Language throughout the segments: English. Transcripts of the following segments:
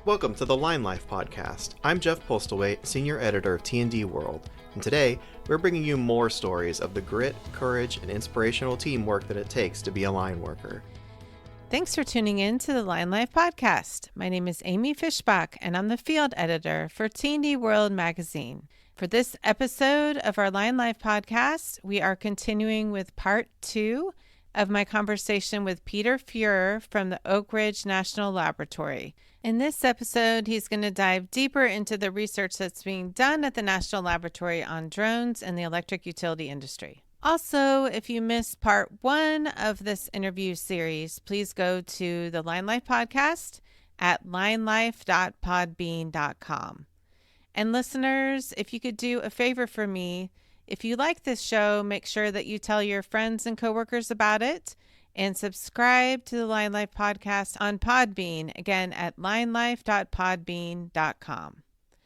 Welcome to the Line Life podcast. I'm Jeff Postlethwaite, Senior Editor of T&D World, and today we're bringing you more stories of the grit, courage, and inspirational teamwork that it takes to be a line worker. Thanks for tuning in to the Line Life podcast. My name is Amy Fishbach, and I'm the field editor for T&D World magazine. For this episode of our Line Life podcast, we are continuing with part 2 of my conversation with Peter Fuhr from the Oak Ridge National Laboratory. In this episode, he's going to dive deeper into the research that's being done at the National Laboratory on drones and the electric utility industry. Also, if you missed part 1 of this interview series, please go to the Line Life podcast at linelife.podbean.com. And listeners, if you could do a favor for me, if you like this show, make sure that you tell your friends and coworkers about it. And subscribe to the Line Life podcast on Podbean, again at linelife.podbean.com.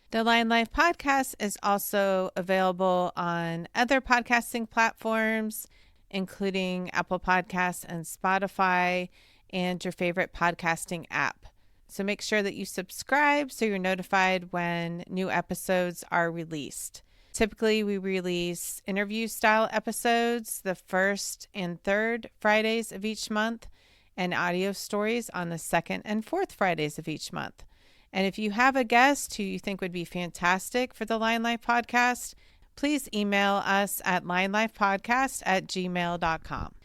The Line Life podcast is also available on other podcasting platforms, including Apple Podcasts and Spotify, and your favorite podcasting app. So make sure that you subscribe so you're notified when new episodes are released. Typically, we release interview-style episodes the first and third Fridays of each month and audio stories on the second and fourth Fridays of each month. And if you have a guest who you think would be fantastic for the Line Life podcast, please email us at linelifepodcast@gmail.com.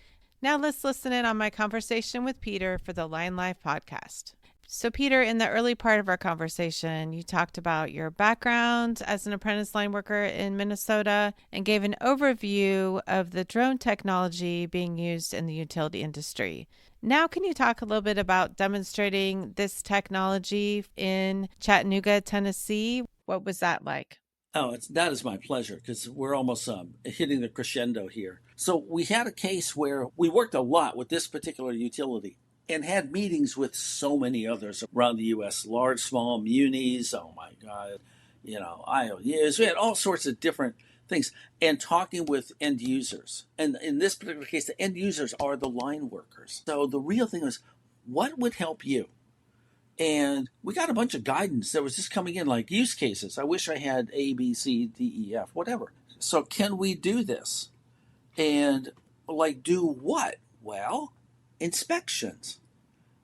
Now let's listen in on my conversation with Peter for the Line Life podcast. So Peter, in the early part of our conversation, you talked about your background as an apprentice line worker in Minnesota and gave an overview of the drone technology being used in the utility industry. Now, can you talk a little bit about demonstrating this technology in Chattanooga, Tennessee? What was that like? That is my pleasure because we're almost hitting the crescendo here. So we had a case where we worked a lot with this particular utility and had meetings with so many others around the U.S., large, small, munis, oh my God, IOUs. We had all sorts of different things and talking with end users. And in this particular case, the end users are the line workers. So the real thing was, what would help you? And we got a bunch of guidance that was just coming in, like use cases. I wish I had A, B, C, D, E, F, whatever. So can we do this? And do what? Well, inspections.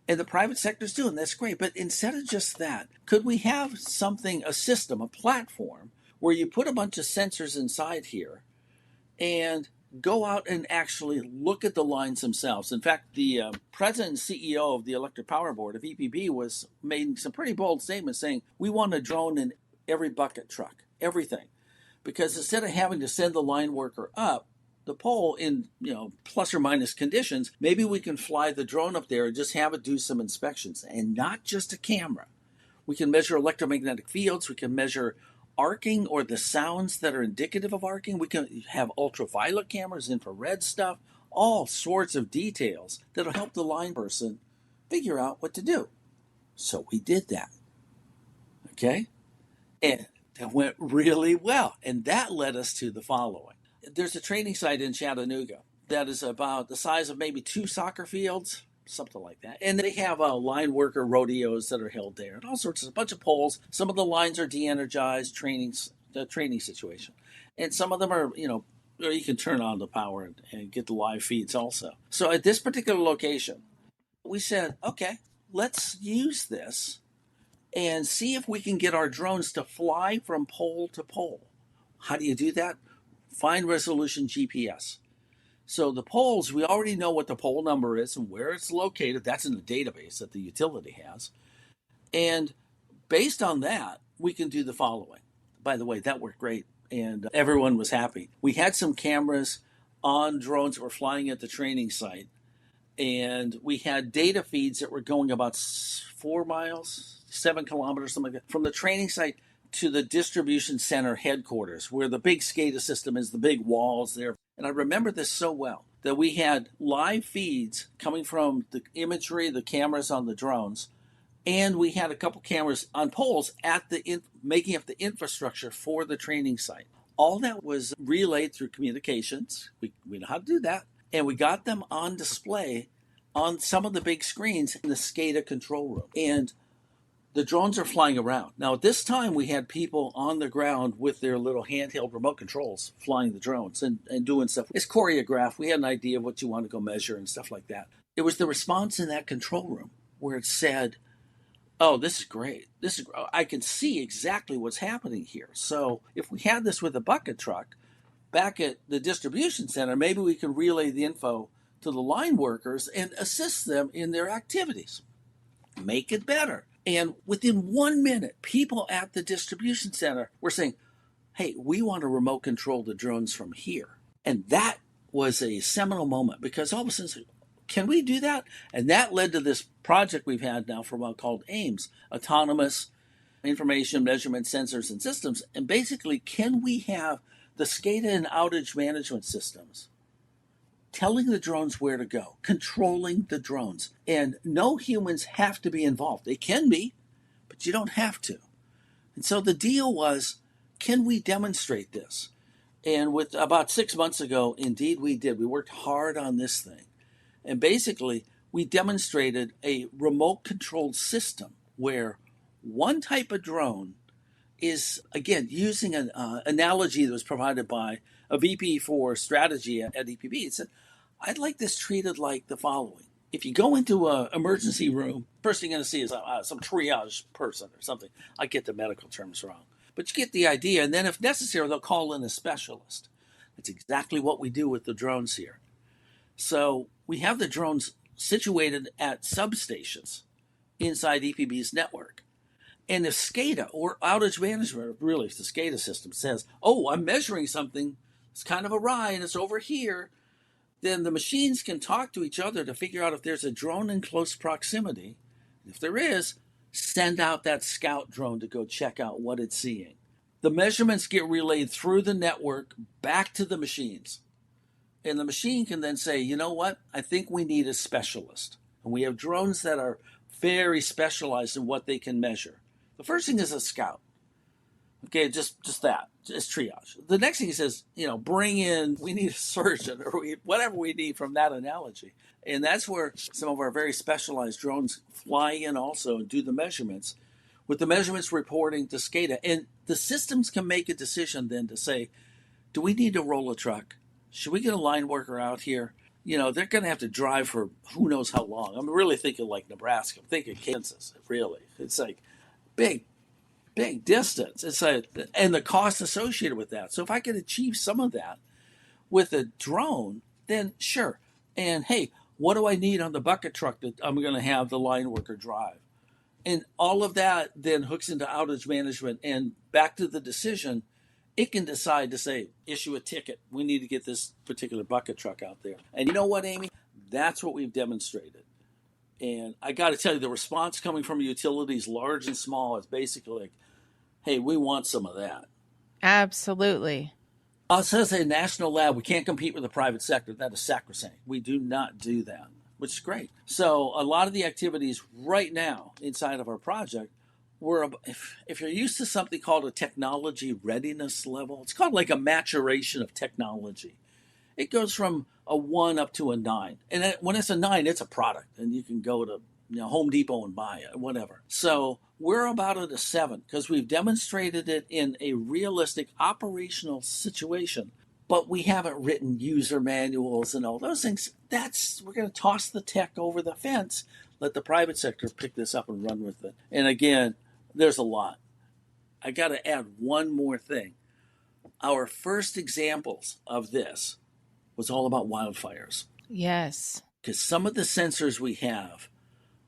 And the private sector's doing that's great. But instead of just that, could we have something, a system, a platform, where you put a bunch of sensors inside here and go out and actually look at the lines themselves? In fact, the president and CEO of the Electric Power Board of EPB was making some pretty bold statements saying, we want a drone in every bucket truck, everything. Because instead of having to send the line worker up the pole in plus or minus conditions, maybe we can fly the drone up there and just have it do some inspections, and not just a camera. We can measure electromagnetic fields. We can measure arcing or the sounds that are indicative of arcing. We can have ultraviolet cameras, infrared stuff, all sorts of details that'll help the line person figure out what to do. So we did that. Okay? And that went really well. And that led us to the following. There's a training site in Chattanooga that is about the size of maybe 2 soccer fields, something like that. And they have line worker rodeos that are held there and all sorts of a bunch of poles. Some of the lines are de-energized, the training situation. And some of them are, you can turn on the power and get the live feeds also. So at this particular location, we said, okay, let's use this and see if we can get our drones to fly from pole to pole. How do you do that? Fine resolution GPS. So the poles, we already know what the pole number is and where it's located. That's in the database that the utility has. And based on that, we can do the following. By the way, that worked great, and everyone was happy. We had some cameras on drones that were flying at the training site, and we had data feeds that were going about 4 miles, 7 kilometers, something like that, from the training site to the distribution center headquarters, where the big SCADA system is, the big walls there. And I remember this so well, that we had live feeds coming from the imagery, the cameras on the drones, and we had a couple cameras on poles at making up the infrastructure for the training site. All that was relayed through communications. We know how to do that. And we got them on display on some of the big screens in the SCADA control room. And the drones are flying around. Now, at this time, we had people on the ground with their little handheld remote controls flying the drones and doing stuff. It's choreographed. We had an idea of what you want to go measure and stuff like that. It was the response in that control room where it said, oh, this is great. I can see exactly what's happening here. So if we had this with a bucket truck back at the distribution center, maybe we can relay the info to the line workers and assist them in their activities. Make it better. And within 1 minute, people at the distribution center were saying, hey, we want to remote control the drones from here. And that was a seminal moment because all of a sudden, can we do that? And that led to this project we've had now for a while called AIMS, Autonomous Information Measurement Sensors and Systems. And basically, can we have the SCADA and outage management systems telling the drones where to go, controlling the drones? And no humans have to be involved. They can be, but you don't have to. And so the deal was, can we demonstrate this? And with about 6 months ago, indeed we did. We worked hard on this thing. And basically, we demonstrated a remote controlled system where one type of drone is, again, using an analogy that was provided by a VP for strategy at EPB. It said, I'd like this treated like the following. If you go into an emergency room, first thing you're going to see is some triage person or something. I get the medical terms wrong. But you get the idea. And then if necessary, they'll call in a specialist. That's exactly what we do with the drones here. So we have the drones situated at substations inside EPB's network. And if SCADA or outage management, really if the SCADA system says, oh, I'm measuring something, it's kind of awry and it's over here, then the machines can talk to each other to figure out if there's a drone in close proximity. If there is, send out that scout drone to go check out what it's seeing. The measurements get relayed through the network back to the machines. And the machine can then say, you know what, I think we need a specialist. And we have drones that are very specialized in what they can measure. The first thing is a scout. Okay, just that, just triage. The next thing he says, bring in, we need a surgeon or whatever we need from that analogy. And that's where some of our very specialized drones fly in also and do the measurements, with the measurements reporting to SCADA. And the systems can make a decision then to say, do we need to roll a truck? Should we get a line worker out here? They're going to have to drive for who knows how long. I'm really thinking like Nebraska. I'm thinking Kansas, really. It's like big distance. It's and the cost associated with that. So if I could achieve some of that with a drone, then sure. And hey, what do I need on the bucket truck that I'm going to have the line worker drive? And all of that then hooks into outage management and back to the decision. It can decide to say, issue a ticket. We need to get this particular bucket truck out there. And you know what, Amy? That's what we've demonstrated. And I got to tell you, the response coming from utilities, large and small, is basically like, hey, we want some of that. Absolutely. Us as a national lab, we can't compete with the private sector. That is sacrosanct. We do not do that, which is great. So a lot of the activities right now inside of our project, if you're used to something called a technology readiness level, it's called like a maturation of technology. It goes from a 1 up to a 9. And when it's a 9, it's a product. And you can go to Home Depot and buy it, whatever. So we're about at a 7 because we've demonstrated it in a realistic operational situation. But we haven't written user manuals and all those things. We're going to toss the tech over the fence, let the private sector pick this up and run with it. And again, there's a lot. I got to add one more thing. Our first examples of this was all about wildfires. Yes. Because some of the sensors we have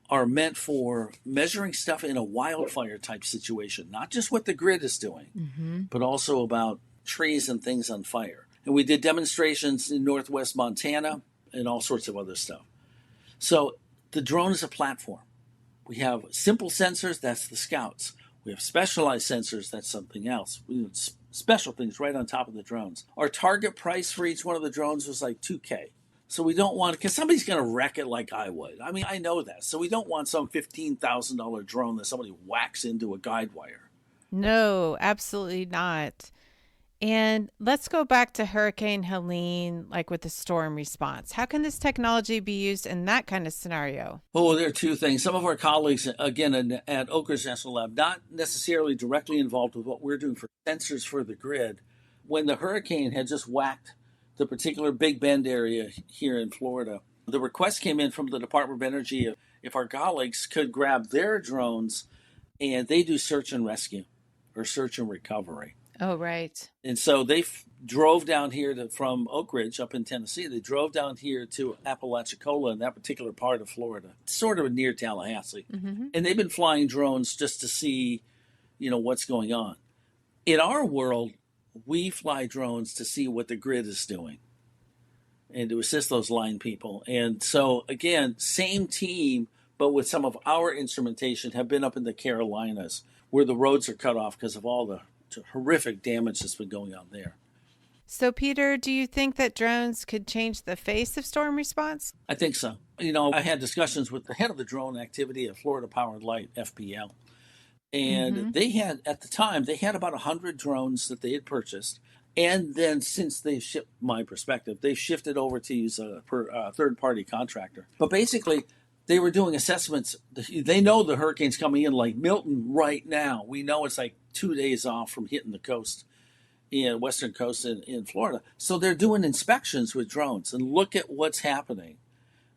are meant for measuring stuff in a wildfire type situation, not just what the grid is doing, but also about trees and things on fire. And we did demonstrations in Northwest Montana and all sorts of other stuff. So the drone is a platform. We have simple sensors, that's the scouts. We have specialized sensors, that's something else. We have special things right on top of the drones. Our target price for each one of the drones was like $2,000. So we don't want, because somebody's going to wreck it like I would. I mean, I know that. So we don't want some $15,000 drone that somebody whacks into a guide wire. No, absolutely not. And let's go back to Hurricane Helene, like with the storm response. How can this technology be used in that kind of scenario? Oh, there are two things. Some of our colleagues, again, at Oak Ridge National Lab, not necessarily directly involved with what we're doing for sensors for the grid. When the hurricane had just whacked the particular Big Bend area here in Florida, the request came in from the Department of Energy if our colleagues could grab their drones and they do search and rescue or search and recovery. Oh, right. And so they drove down here from Oak Ridge up in Tennessee. They drove down here to Apalachicola in that particular part of Florida, sort of near Tallahassee. Mm-hmm. And they've been flying drones just to see, what's going on. In our world, we fly drones to see what the grid is doing and to assist those line people. And so, again, same team, but with some of our instrumentation, have been up in the Carolinas where the roads are cut off because of all the horrific damage that's been going on there. So, Peter, do you think that drones could change the face of storm response? I think so. I had discussions with the head of the drone activity at Florida Power and Light, FPL. And they had, at the time, they had about 100 drones that they had purchased. And then since they've shipped, my perspective, they've shifted over to use a third-party contractor. But basically, they were doing assessments. They know the hurricane's coming in like Milton right now. We know it's like 2 days off from hitting the coast, western coast in Florida. So they're doing inspections with drones and look at what's happening.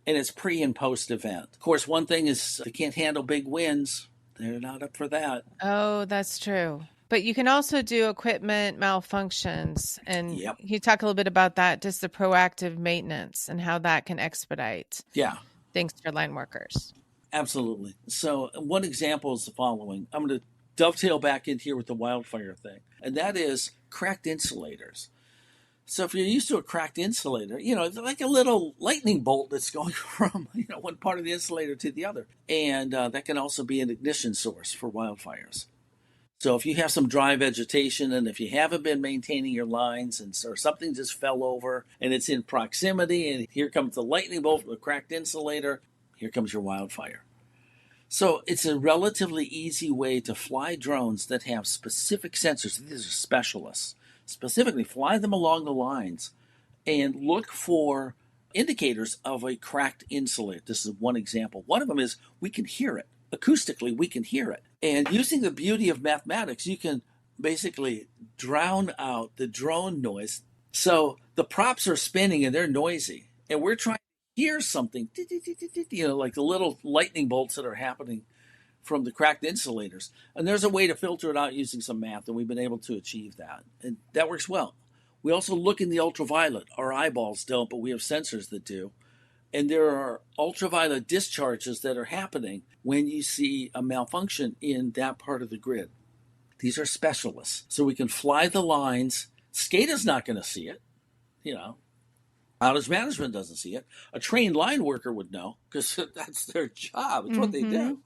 And it's pre and post event. Of course, one thing is they can't handle big winds. They're not up for that. Oh, that's true. But you can also do equipment malfunctions. And Yep. you talk a little bit about that, just the proactive maintenance and how that can expedite things for line workers. Absolutely. So one example is the following. I'm going to dovetail back in here with the wildfire thing, and that is cracked insulators. So if you're used to a cracked insulator, it's like a little lightning bolt that's going from one part of the insulator to the other. And that can also be an ignition source for wildfires. So if you have some dry vegetation and if you haven't been maintaining your lines or something just fell over and it's in proximity and here comes the lightning bolt from a cracked insulator, here comes your wildfire. So it's a relatively easy way to fly drones that have specific sensors. These are specialists. Specifically, fly them along the lines and look for indicators of a cracked insulator. This is one example. One of them is we can hear it. Acoustically, we can hear it. And using the beauty of mathematics, you can basically drown out the drone noise. So the props are spinning and they're noisy. And we're trying to hear something, like the little lightning bolts that are happening from the cracked insulators. And there's a way to filter it out using some math, and we've been able to achieve that. And that works well. We also look in the ultraviolet. Our eyeballs don't, but we have sensors that do. And there are ultraviolet discharges that are happening when you see a malfunction in that part of the grid. These are specialists. So we can fly the lines. SCADA's not going to see it. Outage management doesn't see it. A trained line worker would know because that's their job. It's what they do.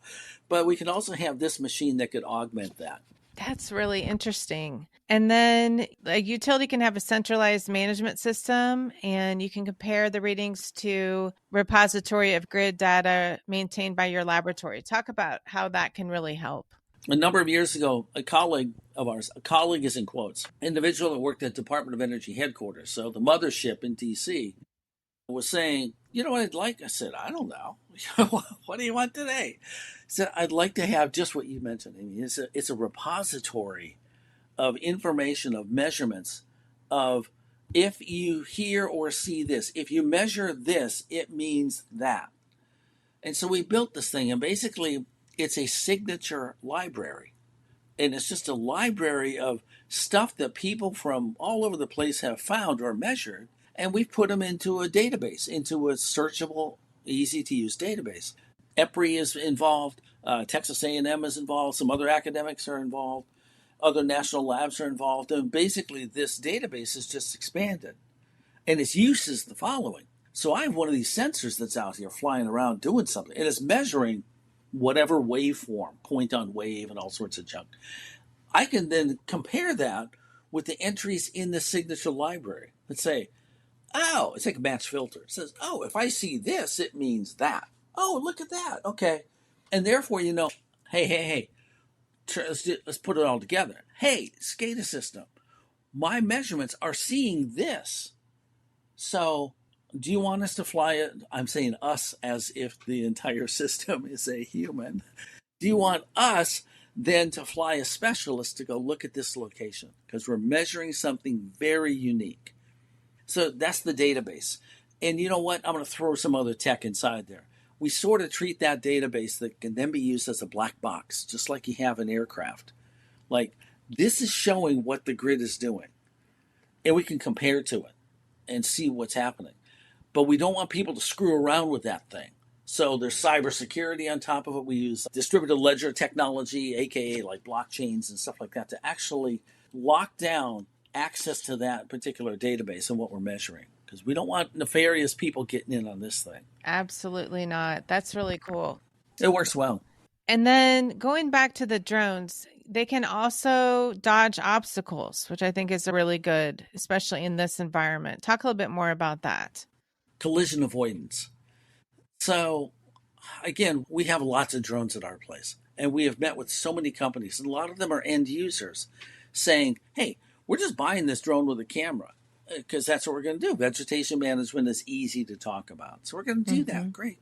But we can also have this machine that could augment that. That's really interesting. And then a utility can have a centralized management system, and you can compare the readings to repository of grid data maintained by your laboratory. Talk about how that can really help. A number of years ago, a colleague of ours, a colleague is in quotes, individual that worked at Department of Energy headquarters, so the mothership in D.C., was saying, you know what I'd like? I said, I don't know. What do you want today? I said, I'd like to have just what you mentioned. I mean, it's a repository of information, of measurements, of if you hear or see this, if you measure this, it means that. And so we built this thing, and basically it's a signature library. And it's just a library of stuff that people from all over the place have found or measured, and we've put them into a database, into a searchable, easy-to-use database. EPRI is involved, Texas A&M is involved, some other academics are involved, other national labs are involved, and basically this database is just expanded. And its use is the following. So I have one of these sensors that's out here flying around doing something, and it's measuring whatever waveform, point on wave and all sorts of junk. I can then compare that with the entries in the signature library. Let's say, oh, it's like a match filter. It says, oh, if I see this, it means that. Oh, look at that. Okay. And therefore, hey, let's put it all together. Hey, SCADA system, my measurements are seeing this. So do you want us to fly it? I'm saying us as if the entire system is a human. Do you want us then to fly a specialist to go look at this location? Because we're measuring something very unique. So that's the database. And you know what? I'm going to throw some other tech inside there. We sort of treat that database that can then be used as a black box, just like you have in aircraft. Like, this is showing what the grid is doing. And we can compare to it and see what's happening. But we don't want people to screw around with that thing. So there's cybersecurity on top of it. We use distributed ledger technology, aka like blockchains and stuff like that, to actually lock down access to that particular database and what we're measuring. Because we don't want nefarious people getting in on this thing. Absolutely not. That's really cool. It works well. And then going back to the drones, they can also dodge obstacles, which I think is really good, especially in this environment. Talk a little bit more about that. Collision avoidance. So, again, we have lots of drones at our place, and we have met with so many companies, and a lot of them are end users saying, hey, we're just buying this drone with a camera because that's what we're going to do. Vegetation management is easy to talk about. So we're going to do that. Great.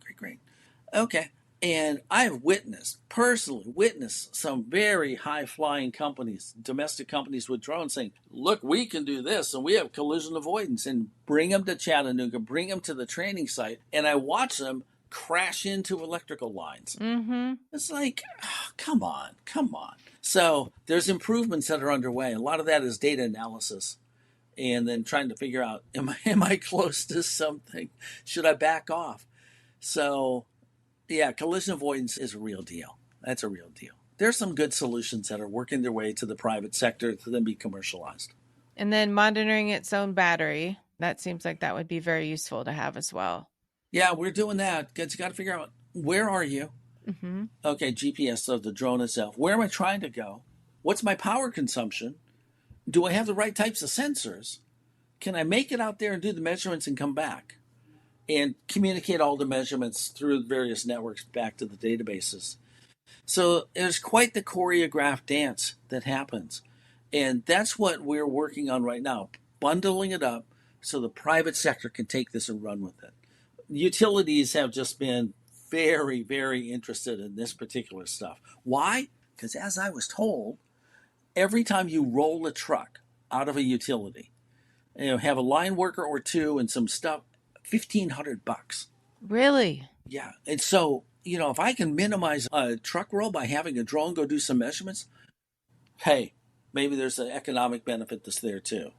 Okay. And I've personally witnessed some very high-flying companies, domestic companies with drones saying, look, we can do this, and we have collision avoidance, and bring them to Chattanooga, bring them to the training site, and I watch them crash into electrical lines. It's like, oh, come on. So there's improvements that are underway. A lot of that is data analysis, and then trying to figure out, am I close to something? Should I back off? So yeah, collision avoidance is a real deal. That's a real deal. There's some good solutions that are working their way to the private sector to then be commercialized. And then monitoring its own battery. That seems like that would be very useful to have as well. Yeah, we're doing that because you got to figure out, where are you? Okay, GPS of the drone itself. Where am I trying to go? What's my power consumption? Do I have the right types of sensors? Can I make it out there and do the measurements and come back? And communicate all the measurements through various networks back to the databases. So there's quite the choreographed dance that happens. And that's what we're working on right now, bundling it up so the private sector can take this and run with it. Utilities have just been very, very interested in this particular stuff. Why? Because as I was told, every time you roll a truck out of a utility, have a line worker or two and some stuff, $1,500. Really? Yeah. And so, if I can minimize a truck roll by having a drone go do some measurements, hey, maybe there's an economic benefit that's there too.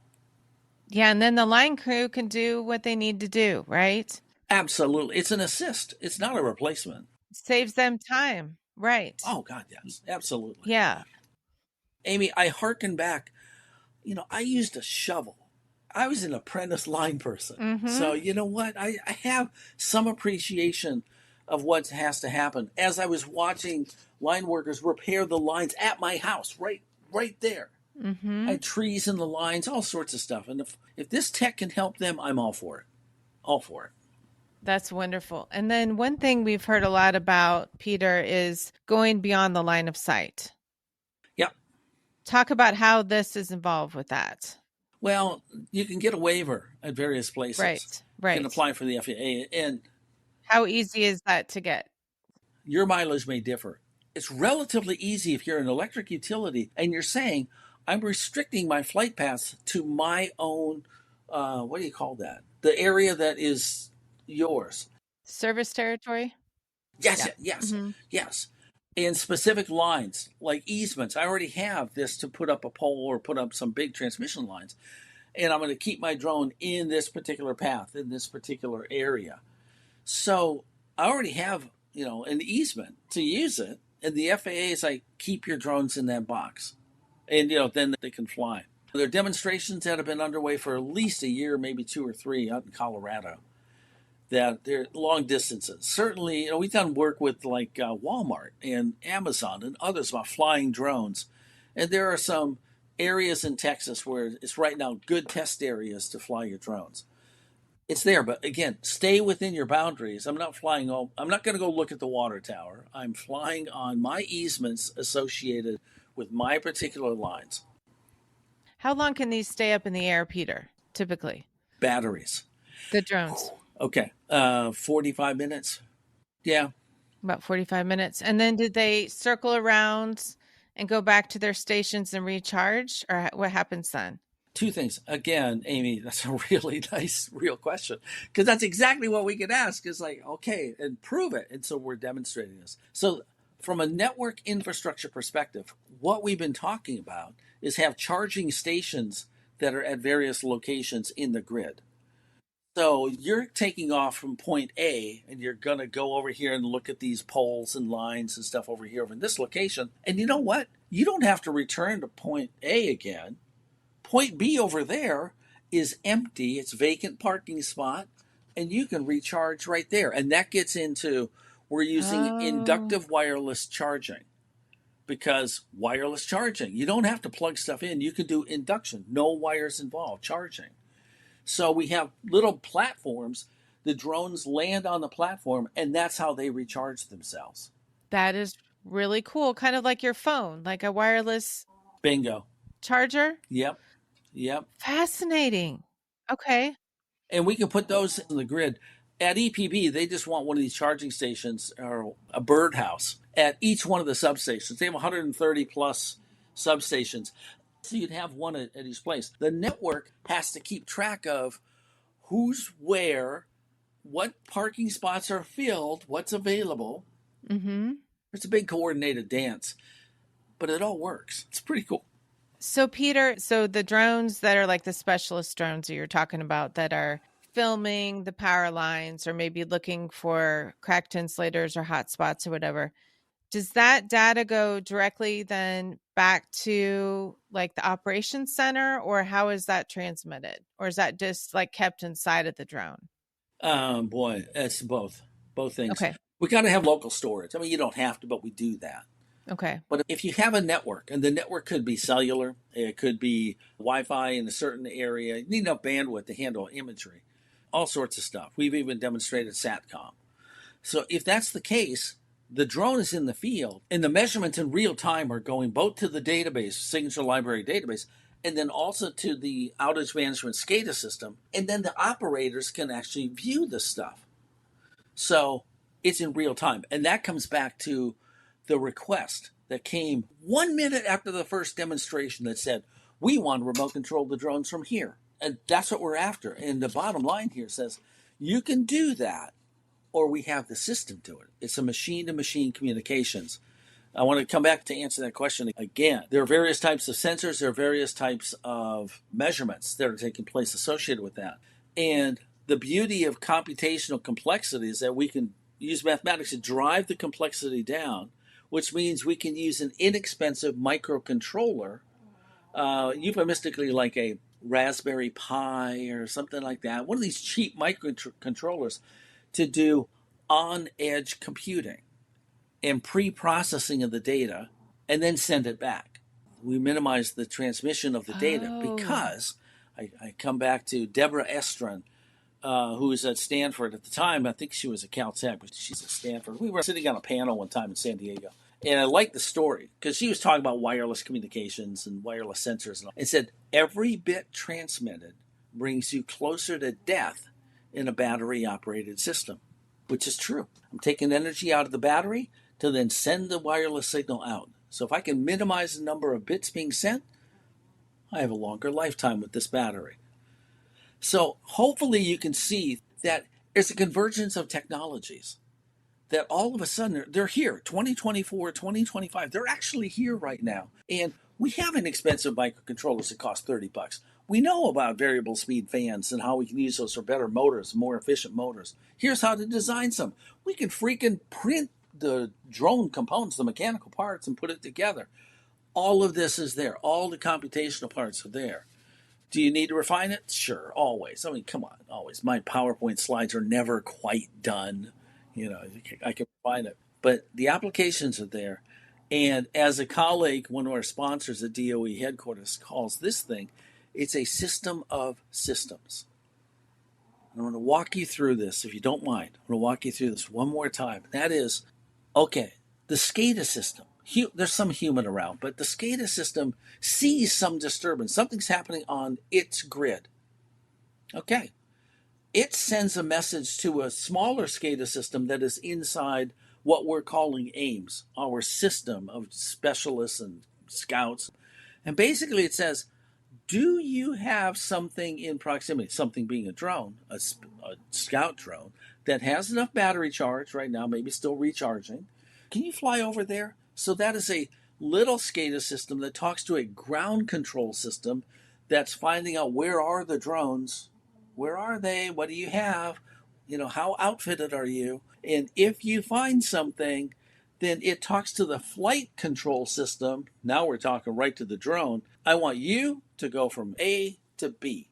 Yeah. And then the line crew can do what they need to do, right? Absolutely. It's an assist. It's not a replacement. Saves them time. Right. Oh, God, yes. Absolutely. Yeah. Amy, I hearken back. I used a shovel. I was an apprentice line person. So you know what? I have some appreciation of what has to happen as I was watching line workers repair the lines at my house, right there. I had trees in the lines, all sorts of stuff. And if this tech can help them, I'm all for it. All for it. That's wonderful. And then one thing we've heard a lot about, Peter, is going beyond the line of sight. Yep. Talk about how this is involved with that. Well, you can get a waiver at various places. Right. You can apply for the FAA. And how easy is that to get? Your mileage may differ. It's relatively easy if you're an electric utility and you're saying, I'm restricting my flight paths to my own, what do you call that? The area that is yours. Service territory? Yes, yeah. Yes. In specific lines, like easements, I already have this to put up a pole or put up some big transmission lines. And I'm going to keep my drone in this particular path, in this particular area. So I already have, an easement to use it. And the FAA is like, keep your drones in that box. And, then they can fly. There are demonstrations that have been underway for at least a year, maybe 2 or 3 out in Colorado. That they're long distances. Certainly, we've done work with like Walmart and Amazon and others about flying drones. And there are some areas in Texas where it's right now good test areas to fly your drones. It's there, but again, stay within your boundaries. I'm not going to go look at the water tower. I'm flying on my easements associated with my particular lines. How long can these stay up in the air, Peter, typically? Batteries. The drones? Okay. 45 minutes. Yeah. About 45 minutes. And then did they circle around and go back to their stations and recharge? Or what happens then? Two things. Again, Amy, that's a really nice, real question, because that's exactly what we could ask is like, okay, and prove it. And so we're demonstrating this. So from a network infrastructure perspective, what we've been talking about is have charging stations that are at various locations in the grid. So you're taking off from point A and you're going to go over here and look at these poles and lines and stuff over here over in this location. And you know what? You don't have to return to point A again. Point B over there is empty. It's vacant parking spot and you can recharge right there. And that gets into we're using inductive wireless charging because wireless charging, you don't have to plug stuff in. You can do induction, no wires involved, charging. So we have little platforms. The drones land on the platform, and that's how they recharge themselves. That is really cool. Kind of like your phone, like a wireless Bingo. charger. Yep. Fascinating. Okay. And we can put those in the grid. At EPB, they just want one of these charging stations or a birdhouse at each one of the substations. They have 130 plus substations. So you'd have one at each place. The network has to keep track of who's where, what parking spots are filled, what's available. Mm-hmm. It's a big coordinated dance, but it all works. It's pretty cool. So, Peter, so the drones that are like the specialist drones that you're talking about that are filming the power lines or maybe looking for cracked insulators or hot spots or whatever, does that data go directly then back to like the operations center, or how is that transmitted? Or is that just like kept inside of the drone? Boy, it's both things. Okay. We got to have local storage. I mean, you don't have to, but we do that. Okay. But if you have a network, and the network could be cellular, it could be Wi-Fi in a certain area, you need enough bandwidth to handle imagery, all sorts of stuff. We've even demonstrated SATCOM. So if that's the case, the drone is in the field, and the measurements in real time are going both to the database, signature library database, and then also to the outage management SCADA system, and then the operators can actually view the stuff. So it's in real time, and that comes back to the request that came 1 minute after the first demonstration that said, we want to remote control the drones from here. And that's what we're after. And the bottom line here says, you can do that, or we have the system to it. It's a machine-to-machine communications. I want to come back to answer that question again. There are various types of sensors. There are various types of measurements that are taking place associated with that. And the beauty of computational complexity is that we can use mathematics to drive the complexity down, which means we can use an inexpensive microcontroller, euphemistically like a Raspberry Pi or something like that, one of these cheap microcontrollers to do on-edge computing and pre-processing of the data and then send it back. We minimize the transmission of the data because I come back to Deborah Estrin, who was at Stanford at the time. I think she was at Caltech, but she's at Stanford. We were sitting on a panel one time in San Diego. And I liked the story because she was talking about wireless communications and wireless sensors and all. It said, every bit transmitted brings you closer to death in a battery-operated system, which is true. I'm taking energy out of the battery to then send the wireless signal out. So if I can minimize the number of bits being sent, I have a longer lifetime with this battery. So hopefully you can see that there's a convergence of technologies that all of a sudden they're here, 2024, 2025. They're actually here right now. And we have inexpensive microcontrollers that cost $30. We know about variable speed fans and how we can use those for better motors, more efficient motors. Here's how to design some. We can freaking print the drone components, the mechanical parts, and put it together. All of this is there. All the computational parts are there. Do you need to refine it? Sure, always. I mean, come on, always. My PowerPoint slides are never quite done. You know, I can refine it. But the applications are there. And as a colleague, one of our sponsors at DOE headquarters calls this thing, it's a system of systems. I'm going to walk you through this, if you don't mind. I'm going to walk you through this one more time. That is, okay, the SCADA system. there's some human around, but the SCADA system sees some disturbance. Something's happening on its grid. Okay. It sends a message to a smaller SCADA system that is inside what we're calling AIMS, our system of specialists and scouts. And basically it says, do you have something in proximity, something being a drone, a scout drone, that has enough battery charge right now, maybe still recharging? Can you fly over there? So that is a little SCADA system that talks to a ground control system that's finding out, where are the drones? Where are they? What do you have? How outfitted are you? And if you find something, then it talks to the flight control system. Now we're talking right to the drone. I want you to go from A to B.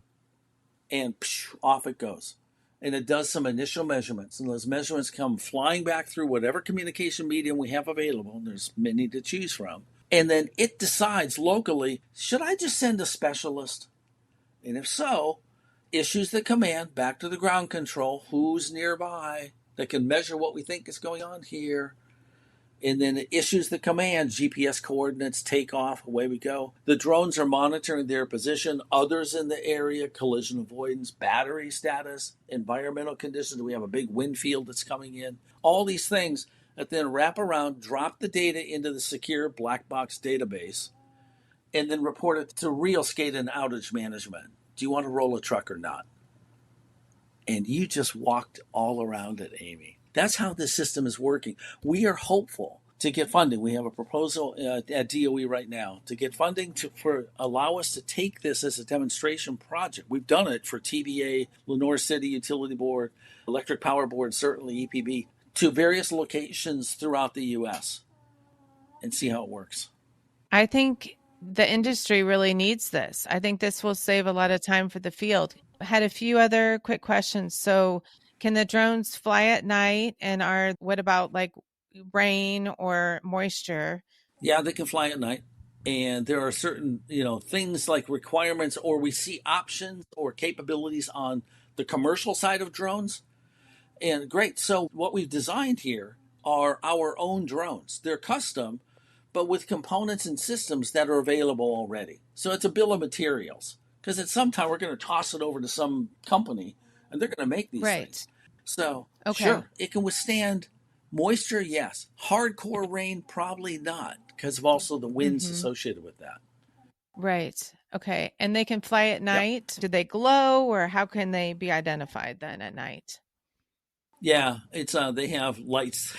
And off it goes. And it does some initial measurements. And those measurements come flying back through whatever communication medium we have available. And there's many to choose from. And then it decides locally, should I just send a specialist? And if so, issues the command back to the ground control, who's nearby that can measure what we think is going on here. And then it issues the command, GPS coordinates, take off, away we go. The drones are monitoring their position, others in the area, collision avoidance, battery status, environmental conditions. Do we have a big wind field that's coming in? All these things that then wrap around, drop the data into the secure black box database, and then report it to real SCADA and outage management. Do you want to roll a truck or not? And you just walked all around it, Amy. That's how this system is working. We are hopeful to get funding. We have a proposal at DOE right now to get funding to allow us to take this as a demonstration project. We've done it for TVA, Lenore City Utility Board, Electric Power Board, certainly EPB, to various locations throughout the U.S. and see how it works. I think the industry really needs this. I think this will save a lot of time for the field. I had a few other quick questions. So can the drones fly at night? And what about like rain or moisture? Yeah, they can fly at night. And there are certain, things like requirements, or we see options or capabilities on the commercial side of drones. And great. So what we've designed here are our own drones. They're custom, but with components and systems that are available already. So it's a bill of materials, because at some time we're going to toss it over to some company and they're going to make these things. So sure, it can withstand moisture, yes. Hardcore rain, probably not, because of also the winds associated with that. Right. Okay. And they can fly at night. Yep. Do they glow, or how can they be identified then at night? Yeah, it's they have lights,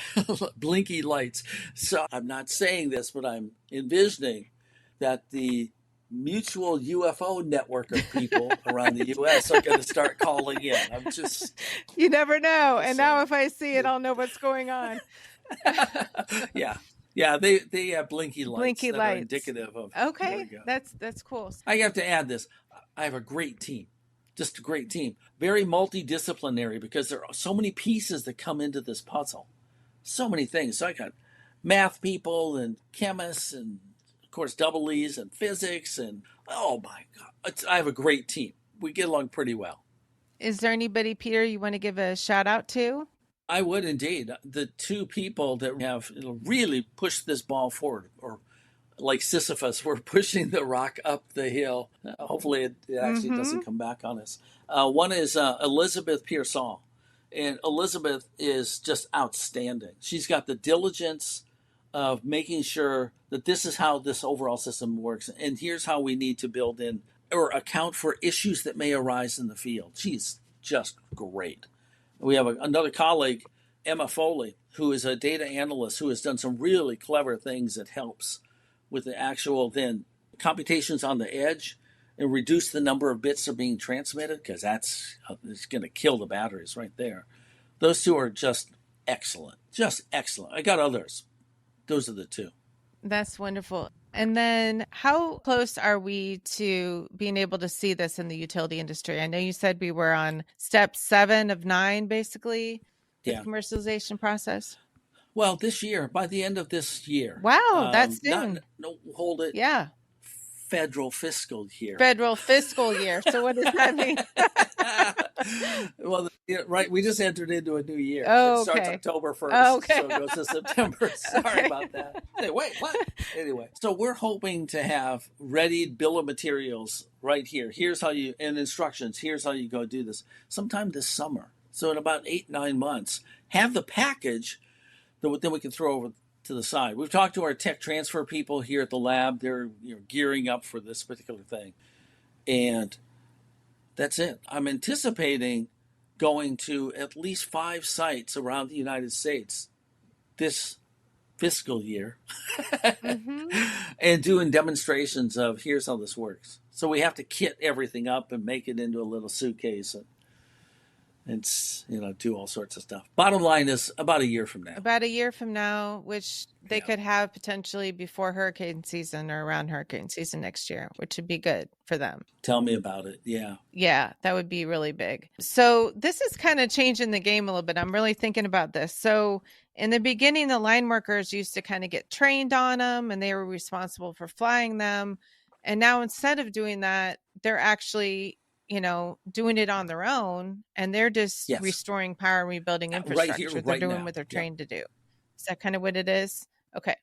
blinky lights. So I'm not saying this, but I'm envisioning that the mutual UFO network of people around the U.S. are going to start calling in. I'm just... You never know. And now if I see it, I'll know what's going on. Yeah, they have blinky lights that are indicative of... Okay, that's cool. I have to add this. I have a great team. Just a great team. Very multidisciplinary, because there are so many pieces that come into this puzzle. So many things. So I got math people and chemists and, of course, double E's and physics. And, oh, my God. I have a great team. We get along pretty well. Is there anybody, Peter, you want to give a shout out to? I would indeed. The two people that have really pushed this ball forward, or like Sisyphus, we're pushing the rock up the hill. Hopefully it actually doesn't come back on us. One is Elizabeth Pearsall. And Elizabeth is just outstanding. She's got the diligence of making sure that this is how this overall system works. And here's how we need to build in or account for issues that may arise in the field. She's just great. We have another colleague, Emma Foley, who is a data analyst who has done some really clever things that helps with the actual then computations on the edge and reduce the number of bits that are being transmitted, because it's going to kill the batteries right there. Those two are just excellent. Just excellent. I got others. Those are the two. That's wonderful. And then how close are we to being able to see this in the utility industry? I know you said we were on step 7 of 9, basically, the commercialization process. Well, this year, by the end of this year. Wow, that's soon. Hold it. Yeah. federal fiscal year. Federal fiscal year. So what does that mean? Well, right. We just entered into a new year. Oh, It starts okay. October 1st. Oh, okay. So it goes to September. Sorry Okay. about that. Hey, wait, what? Anyway, so we're hoping to have readied bill of materials right here. Here's how you, and instructions. Here's how you go do this sometime this summer. So in about 8-9 months, have the package that then we can throw over to the side. We've talked to our tech transfer people here at the lab. They're gearing up for this particular thing. And that's it. I'm anticipating going to at least 5 sites around the United States this fiscal year and doing demonstrations of here's how this works. So we have to kit everything up and make it into a little suitcase and do all sorts of stuff. Bottom line is about a year from now. About a year from now, which they could have potentially before hurricane season or around hurricane season next year, which would be good for them. Tell me about it. Yeah. Yeah, that would be really big. So this is kind of changing the game a little bit. I'm really thinking about this. So in the beginning, the line workers used to kind of get trained on them and they were responsible for flying them. And now instead of doing that, they're actually doing it on their own, and they're just restoring power and rebuilding infrastructure. Right here, they're doing what they're trained to do. Is that kind of what it is? Okay.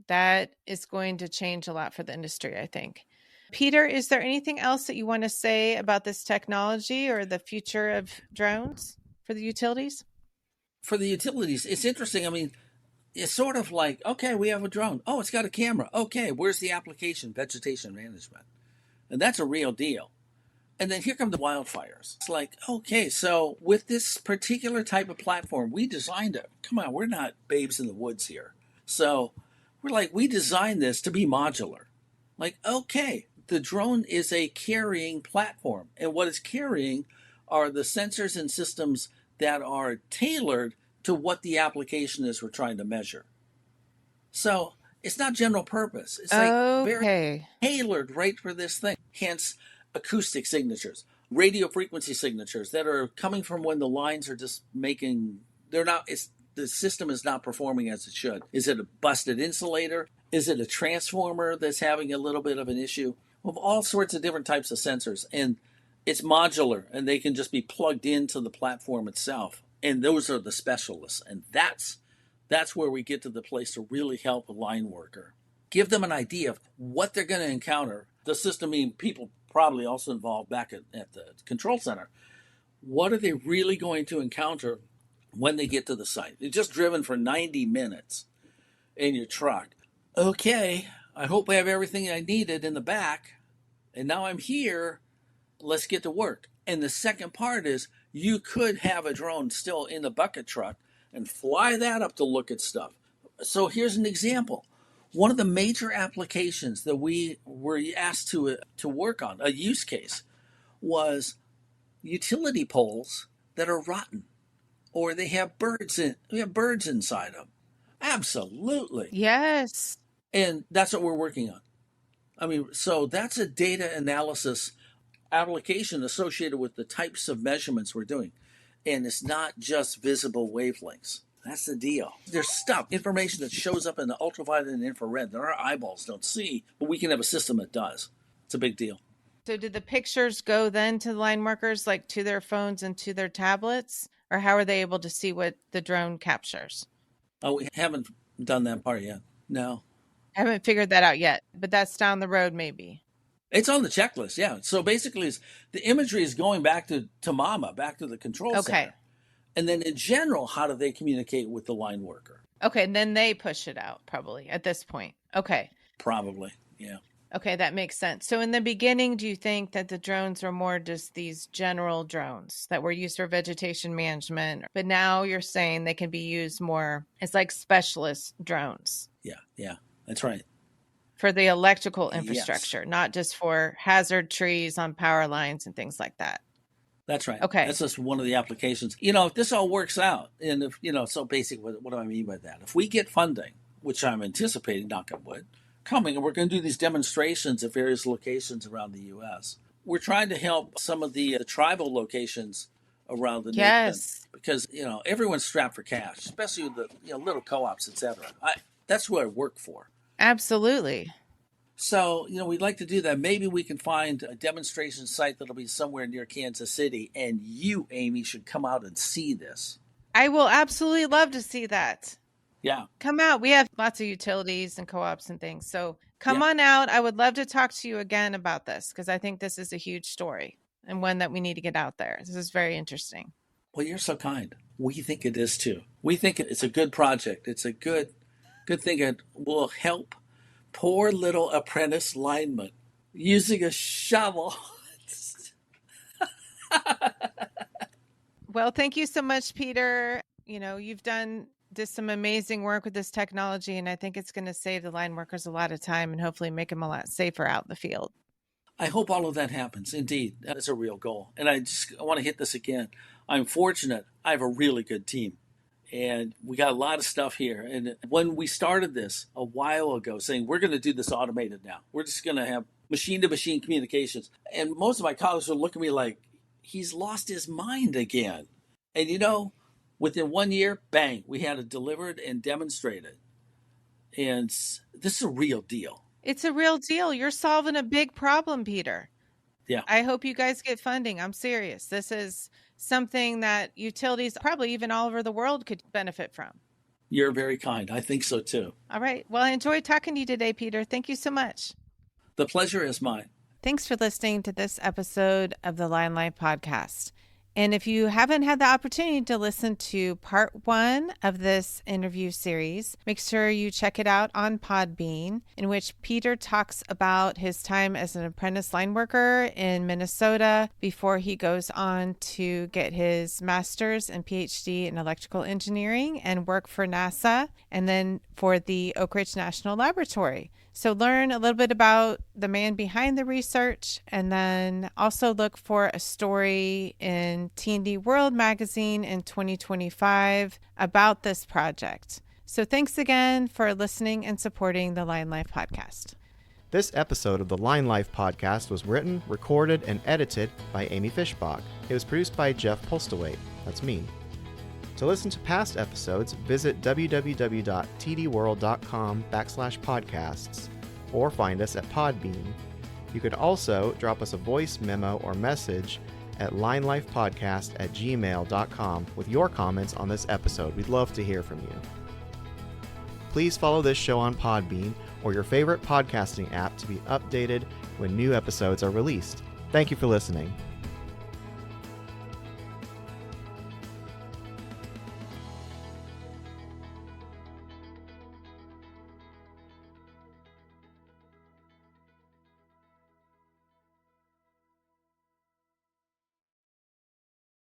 That is going to change a lot for the industry, I think. Peter, is there anything else that you want to say about this technology or the future of drones for the utilities? For the utilities, it's interesting. I mean, it's sort of like, okay, we have a drone. Oh, it's got a camera. Okay, where's the application? Vegetation management. And that's a real deal. And then here come the wildfires. It's like, okay, so with this particular type of platform, we designed it. Come on, we're not babes in the woods here. So we're like, we designed this to be modular. Like, okay, the drone is a carrying platform. And what it's carrying are the sensors and systems that are tailored to what the application is we're trying to measure. So it's not general purpose. It's like very tailored right for this thing. Hence, acoustic signatures, radio frequency signatures that are coming from when the lines are just the system is not performing as it should. Is it a busted insulator? Is it a transformer that's having a little bit of an issue? We have all sorts of different types of sensors, and it's modular, and they can just be plugged into the platform itself. And those are the specialists, and that's where we get to the place to really help a line worker. Give them an idea of what they're going to encounter. The system, people probably also involved back at the control center. What are they really going to encounter when they get to the site? They're just driven for 90 minutes in your truck. Okay, I hope I have everything I needed in the back, and now I'm here. Let's get to work. And the second part is you could have a drone still in the bucket truck and fly that up to look at stuff. So here's an example. One of the major applications that we were asked to work on, a use case, was utility poles that are rotten, or they have birds inside them. Absolutely. Yes. And that's what we're working on. So that's a data analysis application associated with the types of measurements we're doing. And it's not just visible wavelengths. That's the deal. There's information that shows up in the ultraviolet and infrared that our eyeballs don't see, but we can have a system that does. It's a big deal. So did the pictures go then to the line workers, like to their phones and to their tablets? Or how are they able to see what the drone captures? Oh, we haven't done that part yet. No. I haven't figured that out yet, but that's down the road maybe. It's on the checklist, yeah. So basically, the imagery is going back to MAMA, back to the control center. And then in general, how do they communicate with the line worker? Okay, and then they push it out probably at this point. Okay. Probably, yeah. Okay, that makes sense. So in the beginning, do you think that the drones were more just these general drones that were used for vegetation management? But now you're saying they can be used more as like specialist drones. Yeah, that's right. For the electrical infrastructure, not just for hazard trees on power lines and things like that. That's right. Okay. That's just one of the applications. If this all works out, and if, so basically, what do I mean by that? If we get funding, which I'm anticipating, knock on wood, coming, and we're going to do these demonstrations at various locations around the U.S., we're trying to help some of the tribal locations around the nation. Because, everyone's strapped for cash, especially with the little co-ops, et cetera. That's what I work for. Absolutely. So, we'd like to do that. Maybe we can find a demonstration site that'll be somewhere near Kansas City, and you, Amy, should come out and see this. I will absolutely love to see that. Yeah. Come out. We have lots of utilities and co-ops and things. So come on out. I would love to talk to you again about this because I think this is a huge story and one that we need to get out there. This is very interesting. Well, you're so kind. We think it is too. We think it's a good project. It's a good thing. It will help poor little apprentice lineman using a shovel. Well, thank you so much, Peter. You've done some amazing work with this technology, and I think it's going to save the line workers a lot of time and hopefully make them a lot safer out in the field. I hope all of that happens. Indeed, that is a real goal. And I want to hit this again. I'm fortunate. I have a really good team. And we got a lot of stuff here. And when we started this a while ago, saying we're going to do this automated now, we're just going to have machine-to-machine communications. And most of my colleagues are looking at me like, he's lost his mind again. And within 1 year, bang, we had it delivered and demonstrated. And this is a real deal. It's a real deal. You're solving a big problem, Peter. Yeah. I hope you guys get funding. I'm serious. This is something that utilities, probably even all over the world, could benefit from. You're very kind. I think so, too. All right. Well, I enjoyed talking to you today, Peter. Thank you so much. The pleasure is mine. Thanks for listening to this episode of the Line Life Podcast. And if you haven't had the opportunity to listen to part 1 of this interview series, make sure you check it out on Podbean, in which Peter talks about his time as an apprentice line worker in Minnesota before he goes on to get his master's and PhD in electrical engineering and work for NASA and then for the Oak Ridge National Laboratory. So learn a little bit about the man behind the research, and then also look for a story in T&D World magazine in 2025 about this project. So thanks again for listening and supporting the Line Life Podcast. This episode of the Line Life Podcast was written, recorded, and edited by Amy Fishbach. It was produced by Jeff Postlethwaite. That's me. To listen to past episodes, visit www.tdworld.com/podcasts or find us at Podbean. You could also drop us a voice memo or message at linelifepodcast@gmail.com with your comments on this episode. We'd love to hear from you. Please follow this show on Podbean or your favorite podcasting app to be updated when new episodes are released. Thank you for listening.